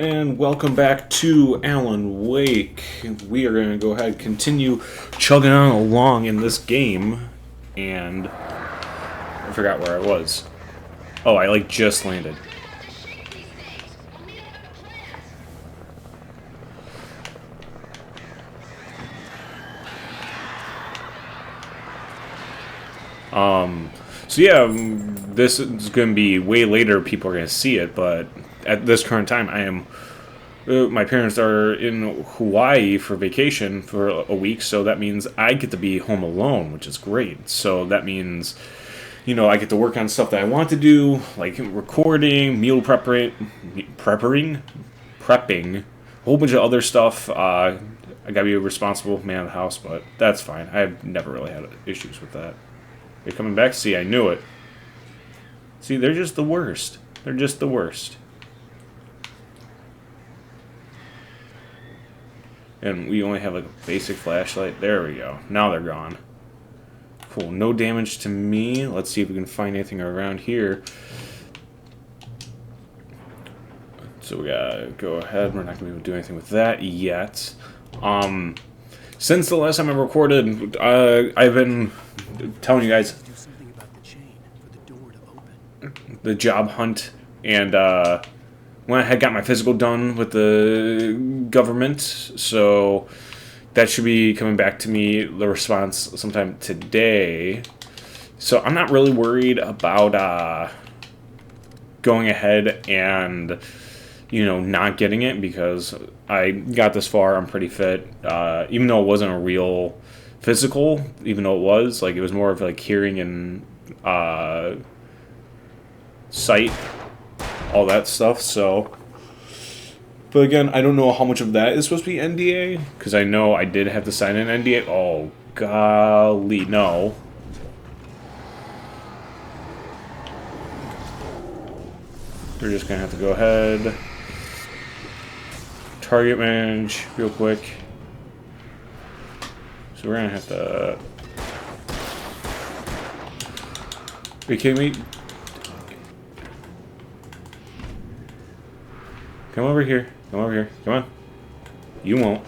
And welcome back to Alan Wake. We are going to go ahead and continue chugging on along in this game. And I forgot where I was. Oh, I just landed. So yeah, this is going to be way later. People are going to see it, but at this current time, my parents are in Hawaii for vacation for a week, so that means I get to be home alone, which is great. So that means, I get to work on stuff that I want to do, like recording, prepping, a whole bunch of other stuff. I gotta be a responsible man of the house, but that's fine. I've never really had issues with that. They're coming back. See, I knew it. See, they're just the worst. They're just the worst. And we only have a basic flashlight. There we go. Now they're gone. Cool. No damage to me. Let's see if we can find anything around here. So we gotta go ahead. We're not gonna be able to do anything with that yet. Since the last time I recorded, I've been telling you guys the job hunt, and when I had got my physical done with the government, so that should be coming back to me, the response, sometime today. So I'm not really worried about going ahead and not getting it, because I got this far. I'm pretty fit, even though it wasn't a real physical, even though it was more of hearing and sight, all that stuff. So, but again, I don't know how much of that is supposed to be NDA, because I know I did have to sign an NDA. Oh golly, no. We're just gonna have to go ahead, target manage real quick. So we're gonna have to. Are you kidding me? Come over here. Come over here. Come on. You won't.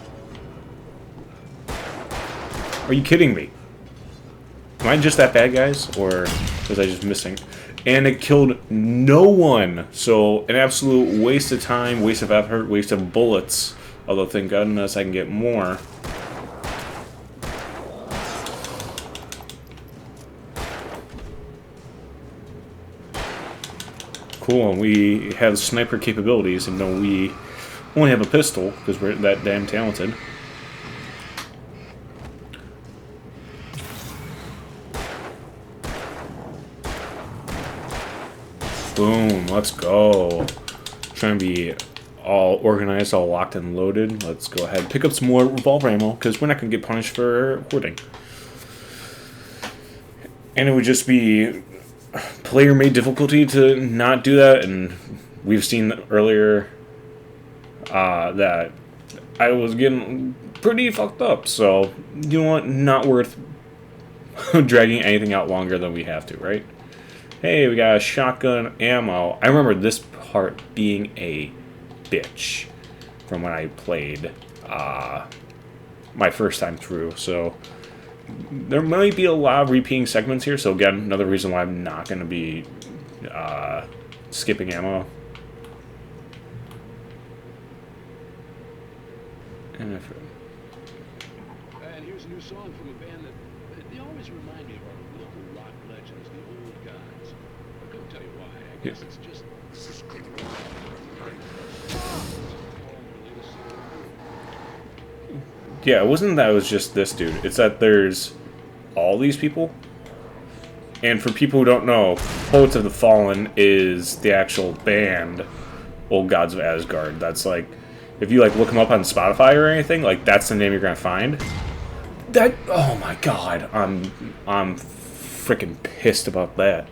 Are you kidding me? Am I just that bad, guys? Or was I just missing? And it killed no one. So an absolute waste of time, waste of effort, waste of bullets. Although thank goodness I can get more. Cool, and we have sniper capabilities, and though we only have a pistol, because we're that damn talented. Boom, let's go. Trying to be all organized, all locked and loaded. Let's go ahead and pick up some more revolver ammo, because we're not going to get punished for hoarding. And it would just be player-made difficulty to not do that, and we've seen earlier that I was getting pretty fucked up, so you know what, not worth dragging anything out longer than we have to, right? Hey, we got shotgun ammo. I remember this part being a bitch from when I played my first time through, so there might be a lot of repeating segments here, so again, another reason why I'm not going to be skipping ammo. And here's a new song from a band that they always remind me of our local rock legends, the old gods. I couldn't tell you why. I guess it's just. yeah, it wasn't that it was just this dude. It's that there's all these people. And for people who don't know, Poets of the Fallen is the actual band, Old Gods of Asgard. That's if you look them up on Spotify or anything, that's the name you're gonna find. That, oh my god, I'm freaking pissed about that.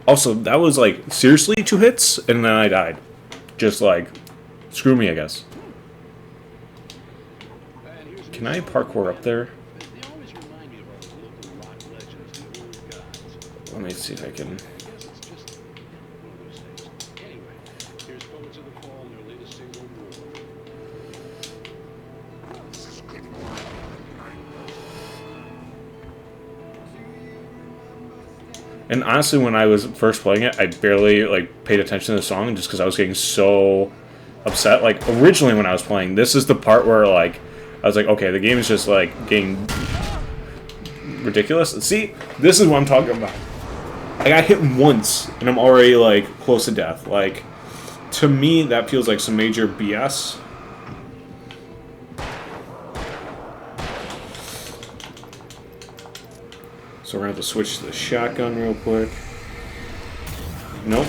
Also, that was seriously 2 hits, and then I died. Just screw me, I guess. Can I parkour up there? They always remind me of our local rock legends, the old gods. Let me see if I can. I guess it's just one of those things. Anyway, here's Poets of the Fall and their latest single, War. And honestly, when I was first playing it, I barely like paid attention to the song just because I was getting so upset. Like originally, when I was playing, this is the part where like I was like, okay, the game is just like getting ridiculous. See, this is what I'm talking about. I got hit once, and I'm already like close to death. Like to me, that feels like some major BS. So we're gonna have to switch to the shotgun real quick. Nope.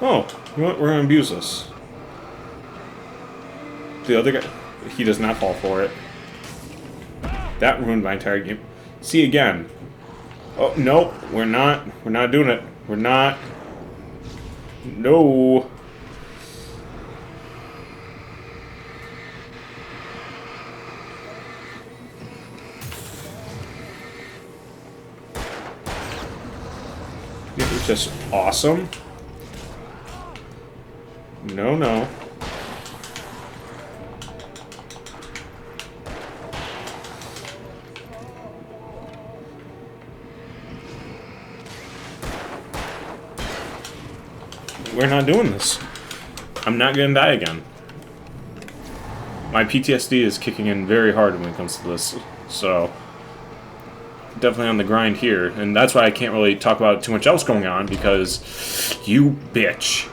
Oh, you know what? We're gonna abuse this. The other guy, he does not fall for it. That ruined my entire game. See again. Oh, nope, we're not doing it. We're not. No. It was just awesome. No, no. We're not doing this. I'm not gonna die again. My PTSD is kicking in very hard when it comes to this, so definitely on the grind here, and that's why I can't really talk about too much else going on because you bitch.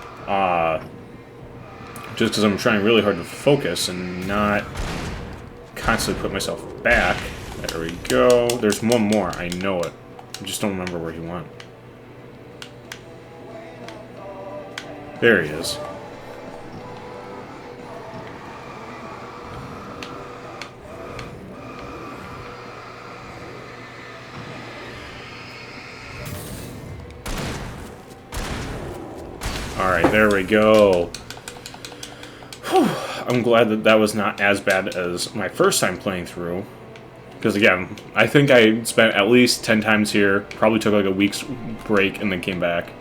Just because I'm trying really hard to focus and not constantly put myself back. There we go. There's one more. I know it. I just don't remember where he went. There he is. Alright, there we go. Whew. I'm glad that that was not as bad as my first time playing through. Because again, I think I spent at least 10 times here, probably took like a week's break and then came back.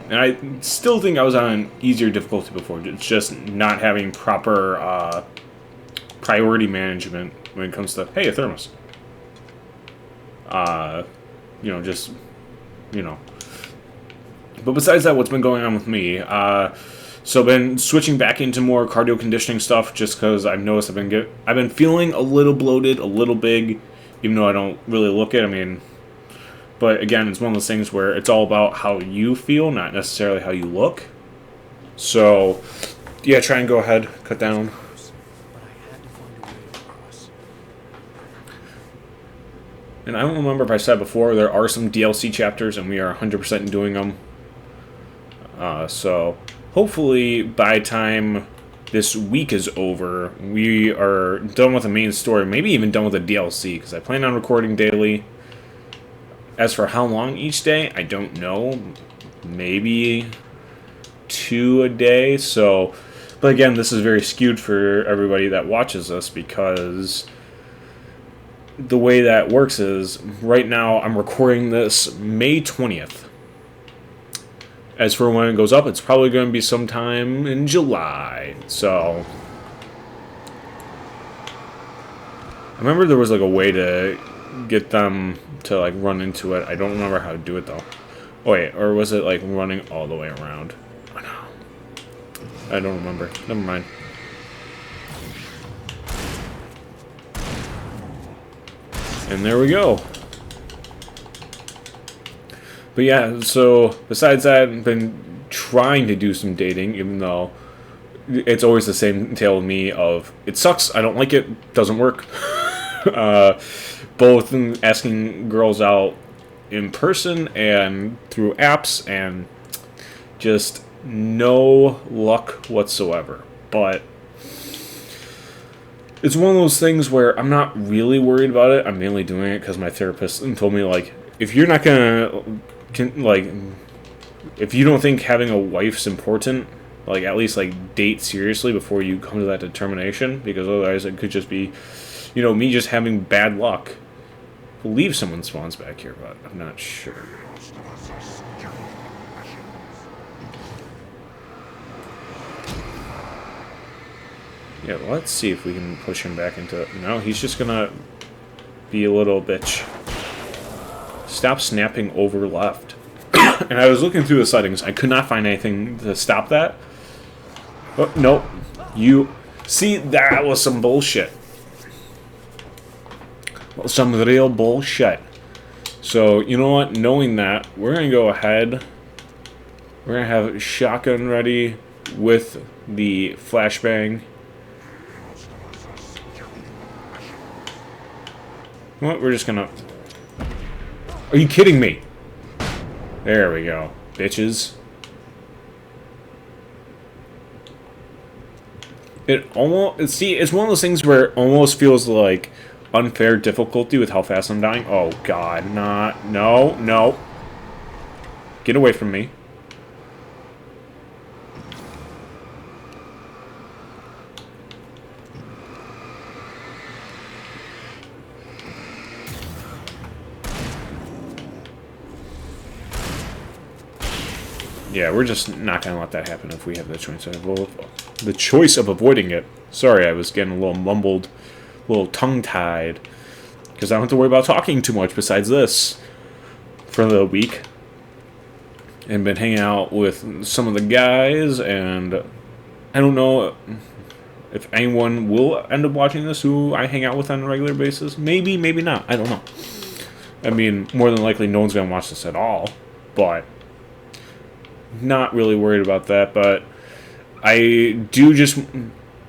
And I still think I was on an easier difficulty before. It's just not having proper priority management when it comes to, hey, a thermos. You know, just, you know. But besides that, what's been going on with me? So I've been switching back into more cardio conditioning stuff just because I've noticed I've been feeling a little bloated, a little big, even though I don't really look it. I mean, but again, it's one of those things where it's all about how you feel, not necessarily how you look. So, yeah, try and go ahead, cut down. And I don't remember if I said before, there are some DLC chapters, and we are 100% doing them. So, hopefully, by the time this week is over, we are done with the main story, maybe even done with the DLC, because I plan on recording daily. As for how long each day, I don't know. Maybe 2 a day. So, but again, this is very skewed for everybody that watches this because the way that works is right now I'm recording this May 20th. As for when it goes up, it's probably going to be sometime in July. So, I remember there was like a way to get them to like run into it. I don't remember how to do it though. Oh wait, or was it like running all the way around? Oh no. I don't remember. Never mind. And there we go. But yeah, so besides that, I've been trying to do some dating, even though it's always the same tale with me of it sucks, I don't like it, doesn't work. Both in asking girls out in person and through apps, and just no luck whatsoever. But it's one of those things where I'm not really worried about it. I'm mainly doing it because my therapist told me, like, if you're not gonna if you don't think having a wife's important, like at least like date seriously before you come to that determination, because otherwise it could just be, me just having bad luck. I believe someone spawns back here, but I'm not sure. Yeah, let's see if we can push him back into it. No, he's just gonna be a little bitch. Stop snapping over left. And I was looking through the settings. I could not find anything to stop that. Oh, nope. You... See, that was some bullshit. Some real bullshit. So, you know what? Knowing that, we're going to go ahead. We're going to have shotgun ready with the flashbang. What? We're just going to... Are you kidding me? There we go, bitches. It's one of those things where it almost feels like unfair difficulty with how fast I'm dying. Oh god, no. Get away from me. Yeah, we're just not going to let that happen if we have the choice of avoiding it. Sorry, I was getting a little mumbled, a little tongue-tied, because I don't have to worry about talking too much besides this for the week. And been hanging out with some of the guys, and I don't know if anyone will end up watching this who I hang out with on a regular basis. Maybe, maybe not. I don't know. I mean, more than likely no one's going to watch this at all, but... Not really worried about that, but I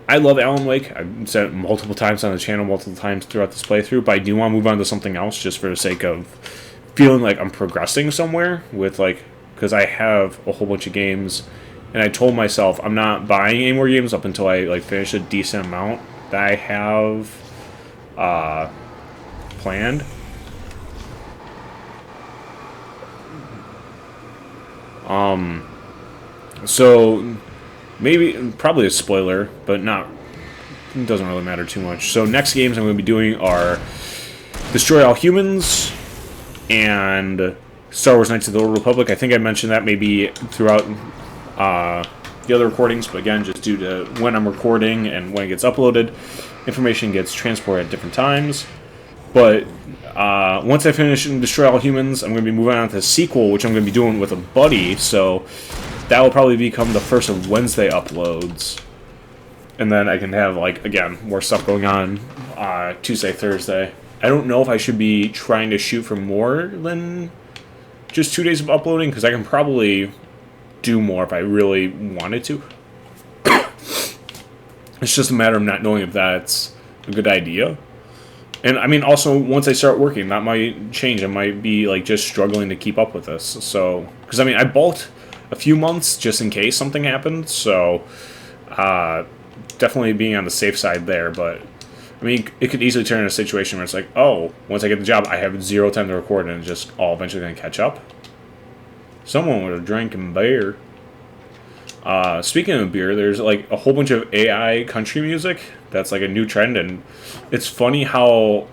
love Alan Wake. I've said it multiple times on the channel, multiple times throughout this playthrough, but I do want to move on to something else just for the sake of feeling like I'm progressing somewhere with, like, because I have a whole bunch of games, and I told myself I'm not buying any more games up until I, like, finish a decent amount that I have planned. So maybe, probably a spoiler, but not, it doesn't really matter too much. So next games I'm going to be doing are Destroy All Humans and Star Wars Knights of the Old Republic. I think I mentioned that maybe throughout the other recordings, but again, just due to when I'm recording and when it gets uploaded, information gets transported at different times. But once I finish and Destroy All Humans, I'm going to be moving on to the sequel, which I'm going to be doing with a buddy, so that will probably become the first of Wednesday uploads. And then I can have, like, again, more stuff going on Tuesday, Thursday. I don't know if I should be trying to shoot for more than just 2 days of uploading, because I can probably do more if I really wanted to. It's just a matter of not knowing if that's a good idea. And, I mean, also, once I start working, that might change. I might be, like, just struggling to keep up with this. So, because, I mean, I bulked a few months just in case something happened. So, definitely being on the safe side there. But, I mean, it could easily turn into a situation where it's like, oh, once I get the job, I have 0 time to record, and it's just all eventually going to catch up. Someone would have drinking beer. Speaking of beer, there's like a whole bunch of AI country music that's like a new trend, and it's funny how,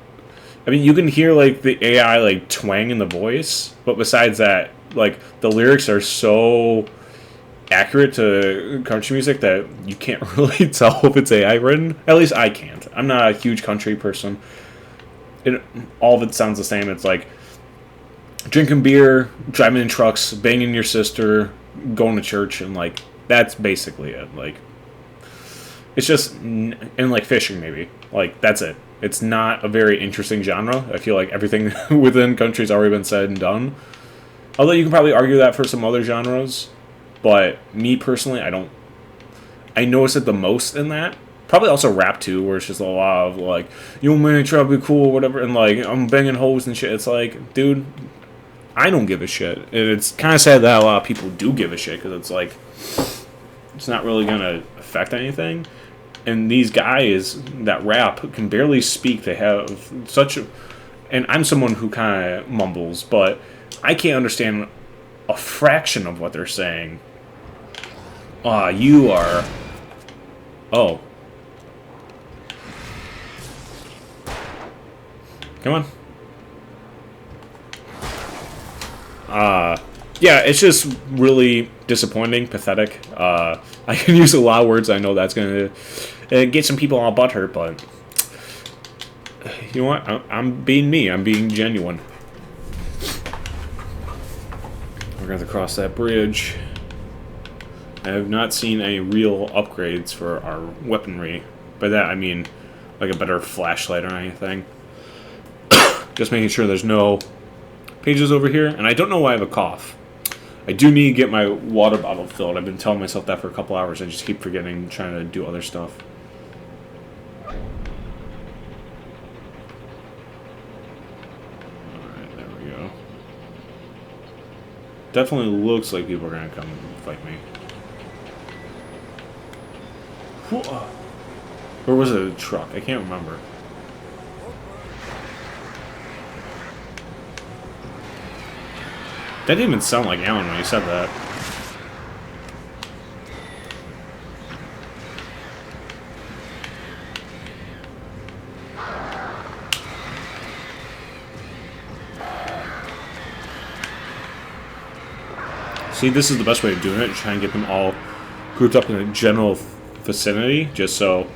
I mean, you can hear like the AI like twang in the voice, but besides that, like the lyrics are so accurate to country music that you can't really tell if it's AI written. At least I can't. I'm not a huge country person. All of it sounds the same. It's like drinking beer, driving in trucks, banging your sister, going to church, and like that's basically it. Like, it's just, and like fishing maybe. Like, that's it. It's not a very interesting genre. I feel like everything within country's already been said and done. Although you can probably argue that for some other genres. But me personally, I notice it the most in that. Probably also rap too, where it's just a lot of like, yo man, try to be cool or whatever, and like, I'm banging hoes and shit. It's like, dude, I don't give a shit. And it's kind of sad that a lot of people do give a shit, because it's like, it's not really going to affect anything. And these guys that rap can barely speak. They have such a... And I'm someone who kind of mumbles, but I can't understand a fraction of what they're saying. Ah, you are... Oh. Come on. Yeah, it's just really disappointing, pathetic. I can use a lot of words. I know that's going to get some people all butthurt, but... You know what? I'm being me. I'm being genuine. We're going to cross that bridge. I have not seen any real upgrades for our weaponry. By that, I mean, like a better flashlight or anything. Just making sure there's no pages over here. And I don't know why I have a cough. I do need to get my water bottle filled. I've been telling myself that for a couple hours. I just keep forgetting, trying to do other stuff. Alright, there we go. Definitely looks like people are going to come fight me. Or was it a truck? I can't remember. That didn't even sound like Alan when you said that. See, this is the best way of doing it. Try and get them all grouped up in a general vicinity, just so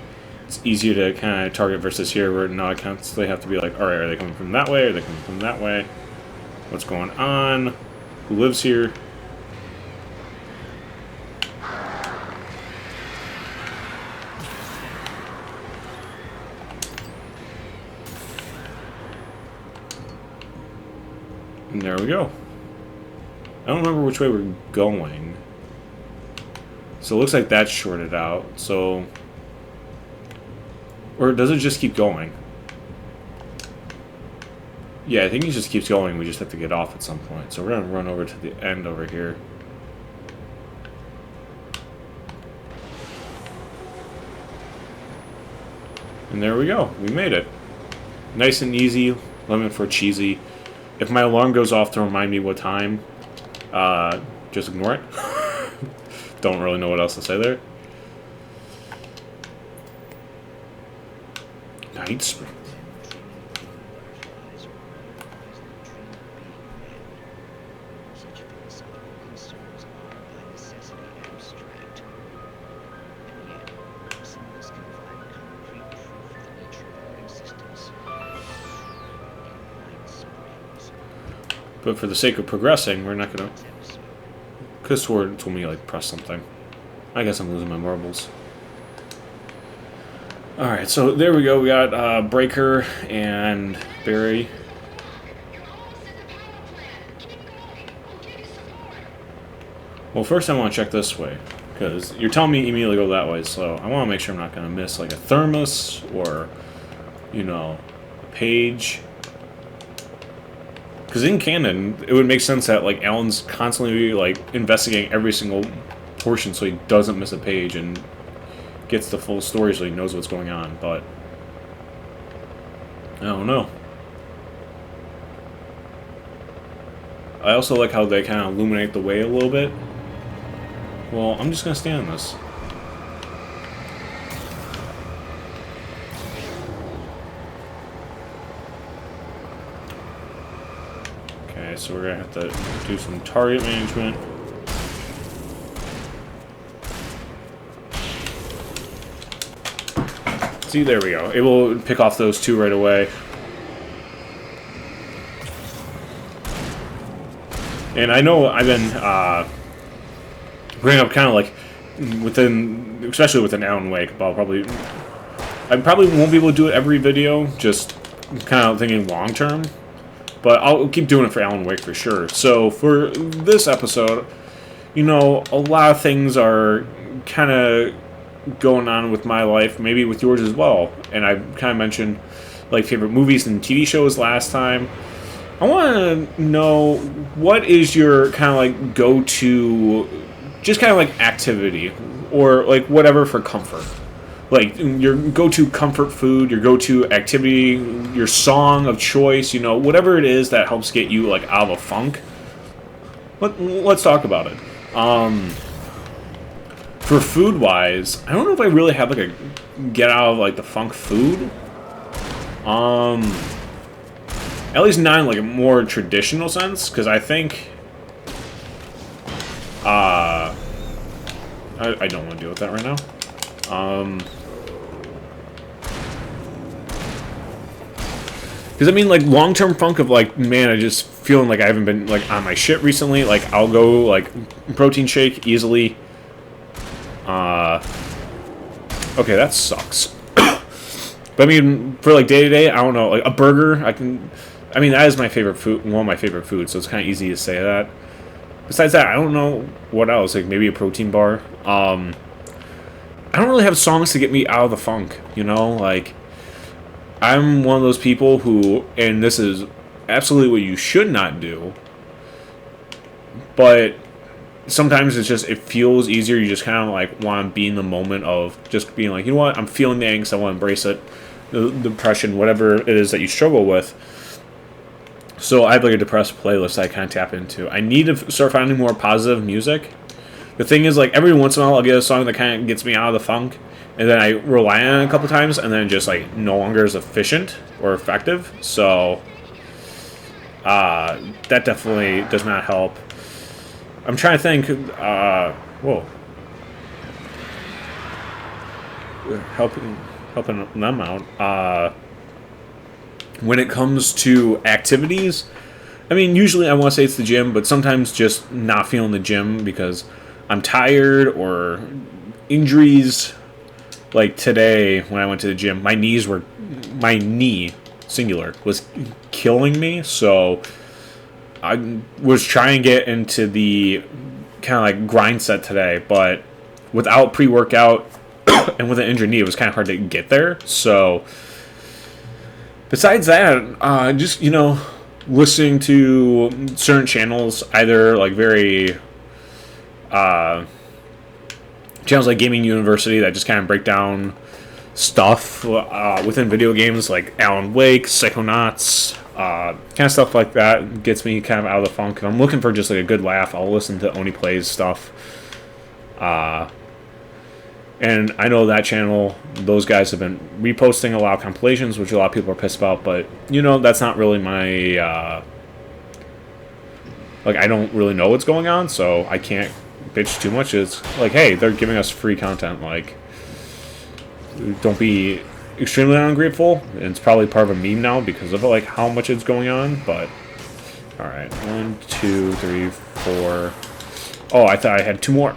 it's easier to kind of target versus here, where now I constantly have to be like, alright, are they coming from that way? Are they coming from that way? What's going on? Who lives here? And there we go. I don't remember which way we're going. So it looks like that's shorted out, so... Or does it just keep going? Yeah, I think it just keeps going. We just have to get off at some point. So we're going to run over to the end over here. And there we go. We made it. Nice and easy. Lemon for cheesy. If my alarm goes off to remind me what time, just ignore it. Don't really know what else to say there. Night Springs. But for the sake of progressing, we're not gonna... Because Sword told me, like, press something. I guess I'm losing my marbles. Alright, so there we go. We got Breaker and Barry. Well, first I want to check this way. Because you're telling me immediately go that way, so I want to make sure I'm not going to miss, like, a thermos or, you know, a page. Because in canon, it would make sense that, like, Alan's constantly, like, investigating every single portion so he doesn't miss a page and gets the full story so he knows what's going on, but... I don't know. I also like how they kind of illuminate the way a little bit. Well, I'm just going to stand on this. Okay, so we're going to have to do some target management. See, there we go. It will pick off those two right away. And I know I've been bringing up kind of like within, especially with an Alan Wake, but I probably won't be able to do it every video, just kind of thinking long term. But I'll keep doing it for Alan Wake for sure. So for this episode, you know, a lot of things are kind of going on with my life, maybe with yours as well. And I kind of mentioned like favorite movies and TV shows last time. I want to know, what is your kind of like go-to, just kind of like activity or like whatever for comfort? Like your go-to comfort food, your go-to activity, your song of choice, you know, whatever it is that helps get you like out of a funk. let's talk about it. For food wise, I don't know if I really have like a get out of like the funk food. At least not in like a more traditional sense, because I think I don't want to deal with that right now. Because I mean, like long-term funk of like, man, I just feeling like I haven't been like on my shit recently. Like I'll go like protein shake easily. Okay, that sucks. But I mean, for like day to day, I don't know, like a burger, I mean, that is my favorite food, one of my favorite foods, so it's kind of easy to say that. Besides that, I don't know what else, like maybe a protein bar. I don't really have songs to get me out of the funk, you know, like, I'm one of those people who, and this is absolutely what you should not do, but sometimes it's just, it feels easier, you just kind of like want to be in the moment of just being like, you know what, I'm feeling the angst, I want to embrace it, the depression, whatever it is that you struggle with. So I have like a depressed playlist that I kind of tap into. I need to start finding more positive music. The thing is, like, every once in a while I'll get a song that kind of gets me out of the funk, and then I rely on it a couple times, and then just like no longer is efficient or effective. So that definitely does not help. I'm trying to think. Whoa, helping them out. When it comes to activities, I mean, usually I want to say it's the gym, but sometimes just not feeling the gym because I'm tired or injuries. Like today when I went to the gym, my knee, singular, was killing me, so I was trying to get into the kind of like grind set today, but without pre-workout and with an injured knee, it was kind of hard to get there, so besides that, just, you know, listening to certain channels, either like very channels like Gaming University that just kind of break down stuff within video games, like Alan Wake, Psychonauts, kind of stuff like that gets me kind of out of the funk. If I'm looking for just like a good laugh, I'll listen to Oni Plays stuff. And I know that channel, those guys have been reposting a lot of compilations, which a lot of people are pissed about, but, you know, that's not really my, like, I don't really know what's going on, so I can't bitch too much. It's like, hey, they're giving us free content, like, don't be extremely ungrateful. It's probably part of a meme now because of, like, how much it's going on, but, alright, 1, 2, 3, 4, oh, I thought I had 2 more.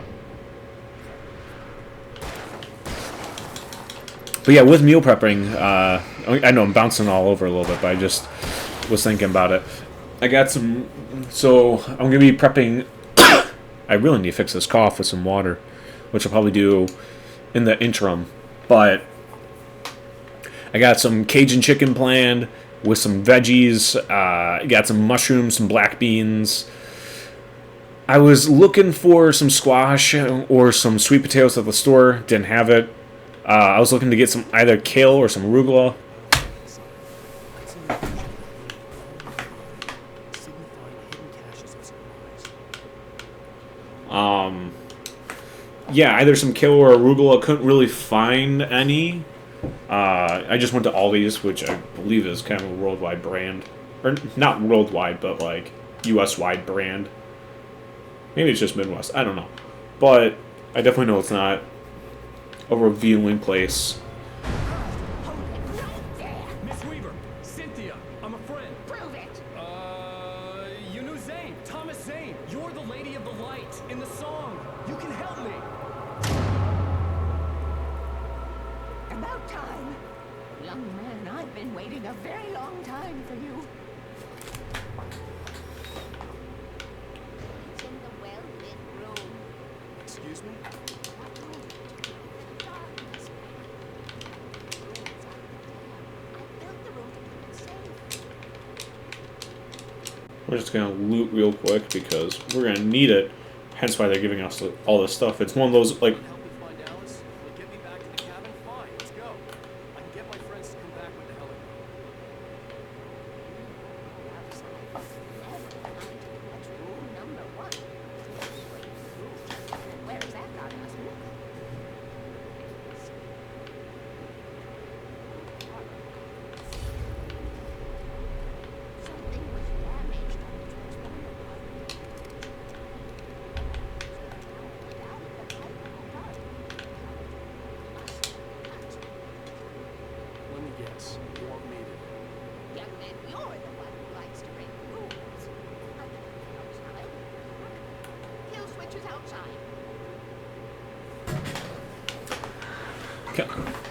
But yeah, with meal prepping, I know I'm bouncing all over a little bit, but I just was thinking about it. I got some, so I'm going to be prepping, I really need to fix this cough with some water, which I'll probably do in the interim, but I got some Cajun chicken planned with some veggies, got some mushrooms, some black beans. I was looking for some squash or some sweet potatoes at the store, didn't have it. I was looking to get some either kale or some arugula. Yeah, either some kale or arugula. Couldn't really find any. I just went to Aldi's, which I believe is kind of a worldwide brand. Or not worldwide, but like US-wide brand. Maybe it's just Midwest. I don't know. But I definitely know it's not a revealing place. Miss Weaver, Cynthia, I'm a friend. Prove it! You knew Zane, Thomas Zane. You're the Lady of the Light in the song. You can help me. About time. Young man, I've been waiting a very long time for you. It's in the well-lit room. Excuse me? We're just going to loot real quick because we're going to need it. Hence why they're giving us all this stuff. It's one of those, like, Help me find Alice? You'll get me back to the cabin? Fine, let's go. I can get my friends to come back with the helicopter. That's room number 1.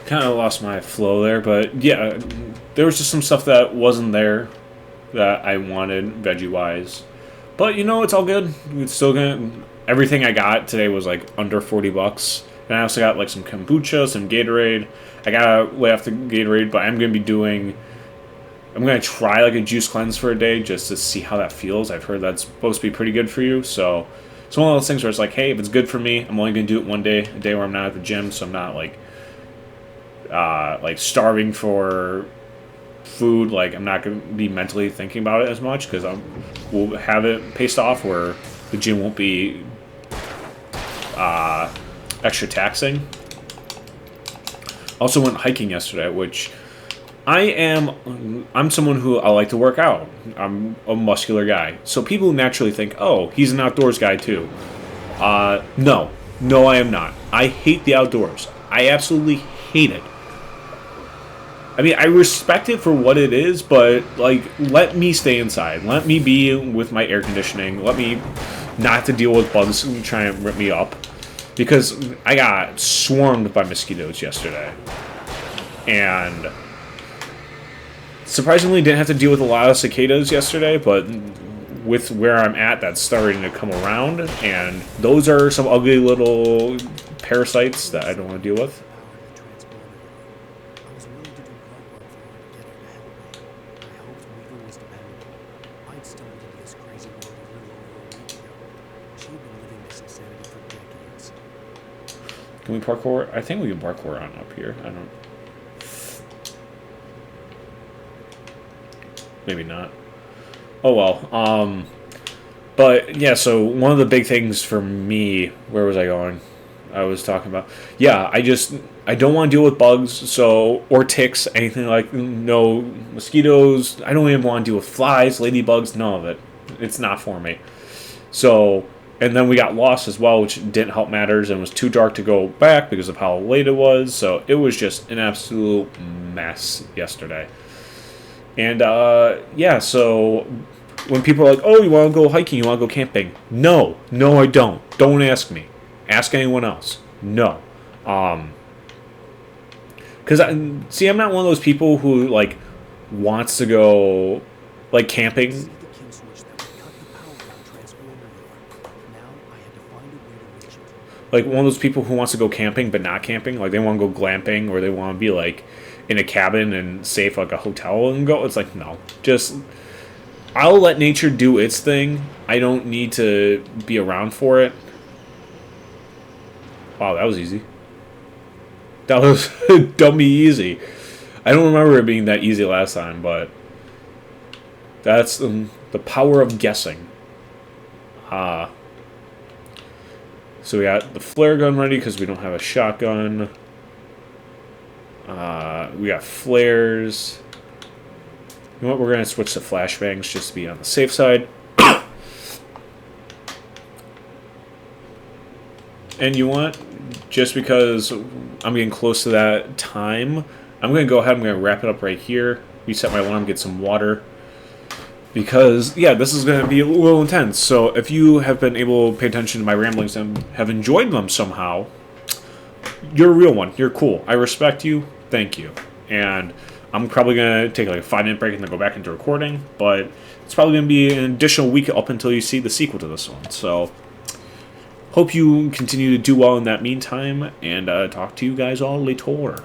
Kind of lost my flow there, but yeah, there was just some stuff that wasn't there that I wanted veggie wise. But you know, it's all good. It's still gonna. Everything I got today was like under $40, and I also got like some kombucha, some Gatorade. I gotta lay off the Gatorade, but I'm gonna try like a juice cleanse for a day just to see how that feels. I've heard that's supposed to be pretty good for you, so it's one of those things where it's like, hey, if it's good for me, I'm only gonna do it one day, a day where I'm not at the gym, so I'm not like starving for food. Like I'm not gonna be mentally thinking about it as much because we'll have it paced off where the gym won't be extra taxing. Also went hiking yesterday, which I'm someone who I like to work out. I'm a muscular guy. So people naturally think, oh, he's an outdoors guy too. No, I am not. I hate the outdoors. I absolutely hate it. I mean, I respect it for what it is, but, like, let me stay inside. Let me be with my air conditioning. Let me not have to deal with bugs trying to rip me up. Because I got swarmed by mosquitoes yesterday. And surprisingly, didn't have to deal with a lot of cicadas yesterday, but with where I'm at, that's starting to come around. And those are some ugly little parasites that I don't want to deal with. Can we parkour? I think we can parkour on up here. I don't... Maybe not. Oh well. But yeah, so one of the big things for me... Where was I going? I was talking about... Yeah, I don't want to deal with bugs, so... Or ticks, anything like... No mosquitoes. I don't even want to deal with flies, ladybugs, none of it. It's not for me. So... And then we got lost as well, which didn't help matters, and it was too dark to go back because of how late it was. So it was just an absolute mess yesterday. And yeah, so when people are like, "Oh, you want to go hiking? You want to go camping?" No, I don't. Don't ask me. Ask anyone else. No, because I'm not one of those people who like wants to go like camping. Like one of those people who wants to go camping but not camping, like they want to go glamping or they want to be like in a cabin and safe like a hotel and go. It's like no, just I'll let nature do its thing. I don't need to be around for it. Wow, that was easy. That was dummy easy. I don't remember it being that easy last time, but that's the power of guessing. So we got the flare gun ready because we don't have a shotgun. We got flares. You know what? We're going to switch to flashbangs just to be on the safe side. And you want, just because I'm getting close to that time, I'm going to go ahead and I'm going to wrap it up right here. Reset my alarm, get some water. Because, yeah, this is going to be a little intense. So if you have been able to pay attention to my ramblings and have enjoyed them somehow, you're a real one. You're cool. I respect you. Thank you. And I'm probably going to take like a 5-minute break and then go back into recording. But it's probably going to be an additional week up until you see the sequel to this one. So hope you continue to do well in that meantime. And talk to you guys all later.